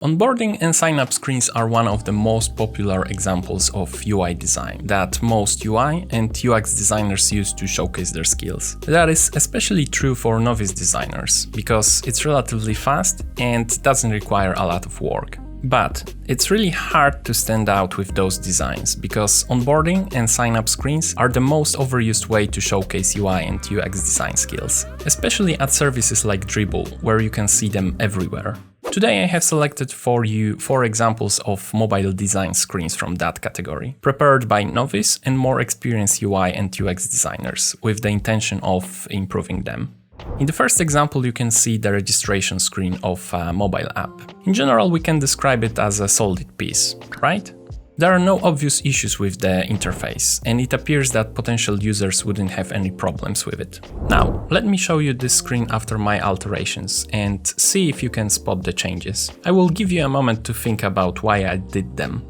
Onboarding and sign-up screens are one of the most popular examples of UI design that most UI and UX designers use to showcase their skills. That is especially true for novice designers, because it's relatively fast and doesn't require a lot of work. But it's really hard to stand out with those designs, because onboarding and sign-up screens are the most overused way to showcase UI and UX design skills, especially at services like Dribbble, where you can see them everywhere. Today I have selected for you 4 examples of mobile design screens from that category, prepared by novice and more experienced UI and UX designers, with the intention of improving them. In the first example, you can see the registration screen of a mobile app. In general, we can describe it as a solid piece, right? There are no obvious issues with the interface, and it appears that potential users wouldn't have any problems with it. Now, let me show you this screen after my alterations and see if you can spot the changes. I will give you a moment to think about why I did them.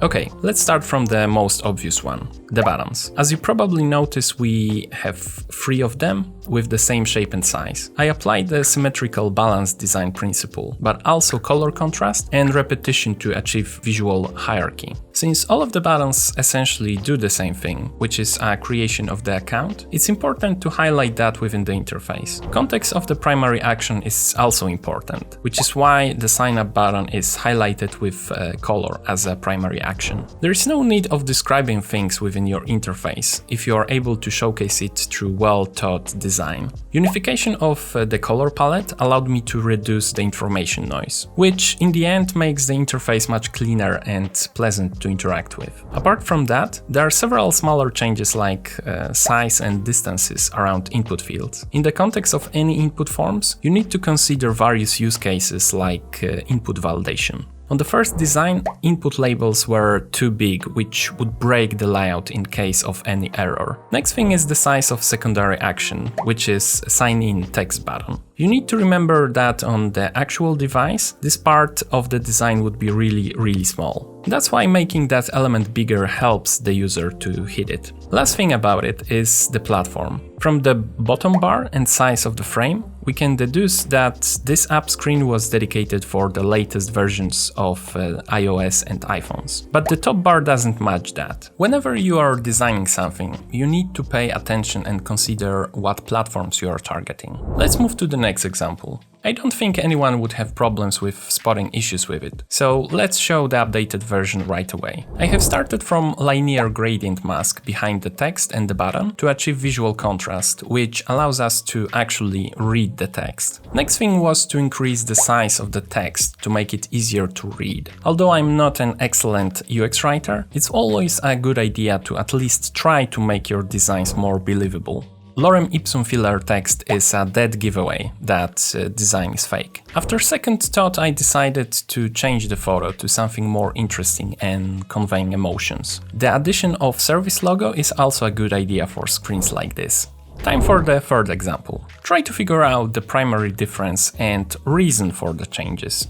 Okay, let's start from the most obvious one, the buttons. As you probably notice, we have 3 of them with the same shape and size. I applied the symmetrical balance design principle, but also color contrast and repetition to achieve visual hierarchy. Since all of the buttons essentially do the same thing, which is a creation of the account, it's important to highlight that within the interface. Context of the primary action is also important, which is why the sign up button is highlighted with color as a primary action. There is no need of describing things within your interface if you are able to showcase it through well-thought design. Unification of the color palette allowed me to reduce the information noise, which in the end makes the interface much cleaner and pleasant to interact with. Apart from that, there are several smaller changes like size and distances around input fields. In the context of any input forms, you need to consider various use cases like input validation. On the first design, input labels were too big, which would break the layout in case of any error. Next thing is the size of secondary action, which is sign in text button. You need to remember that on the actual device, this part of the design would be really small. That's why making that element bigger helps the user to hit it. Last thing about it is the platform. From the bottom bar and size of the frame, we can deduce that this app screen was dedicated for the latest versions of iOS and iPhones. But the top bar doesn't match that. Whenever you are designing something, you need to pay attention and consider what platforms you are targeting. Let's move to the next example. I don't think anyone would have problems with spotting issues with it, so let's show the updated version right away. I have started from linear gradient mask behind the text and the button to achieve visual contrast, which allows us to actually read the text. Next thing was to increase the size of the text to make it easier to read. Although I'm not an excellent UX writer, it's always a good idea to at least try to make your designs more believable. Lorem ipsum filler text is a dead giveaway that design is fake. After second thought, I decided to change the photo to something more interesting and conveying emotions. The addition of service logo is also a good idea for screens like this. Time for the third example. Try to figure out the primary difference and reason for the changes.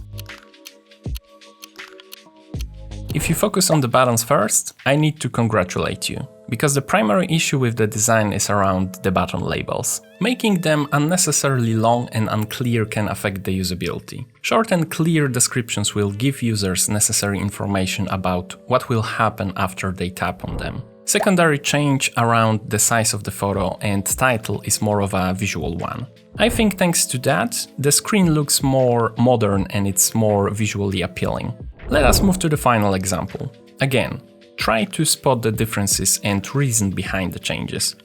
If you focus on the buttons first, I need to congratulate you, because the primary issue with the design is around the button labels. Making them unnecessarily long and unclear can affect the usability. Short and clear descriptions will give users necessary information about what will happen after they tap on them. Secondary change around the size of the photo and title is more of a visual one. I think thanks to that, the screen looks more modern and it's more visually appealing. Let us move to the final example. Again, try to spot the differences and reason behind the changes.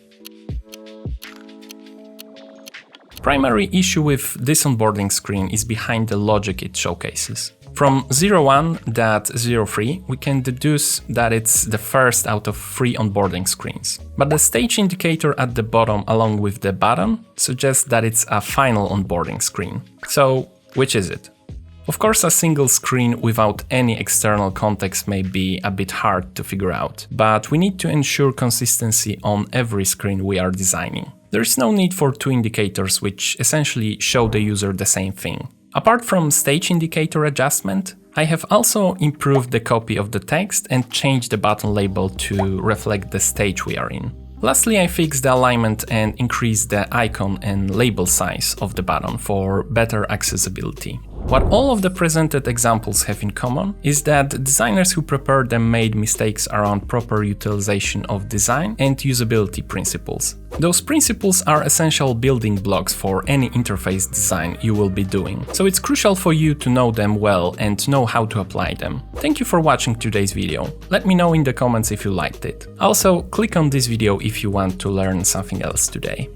Primary issue with this onboarding screen is behind the logic it showcases. From 01.03, we can deduce that it's the first out of 3 onboarding screens. But the stage indicator at the bottom along with the button suggests that it's a final onboarding screen. So, which is it? Of course, a single screen without any external context may be a bit hard to figure out, but we need to ensure consistency on every screen we are designing. There is no need for 2 indicators which essentially show the user the same thing. Apart from stage indicator adjustment, I have also improved the copy of the text and changed the button label to reflect the stage we are in. Lastly, I fixed the alignment and increased the icon and label size of the button for better accessibility. What all of the presented examples have in common is that the designers who prepared them made mistakes around proper utilization of design and usability principles. Those principles are essential building blocks for any interface design you will be doing, so it's crucial for you to know them well and know how to apply them. Thank you for watching today's video. Let me know in the comments if you liked it. Also, click on this video if you want to learn something else today.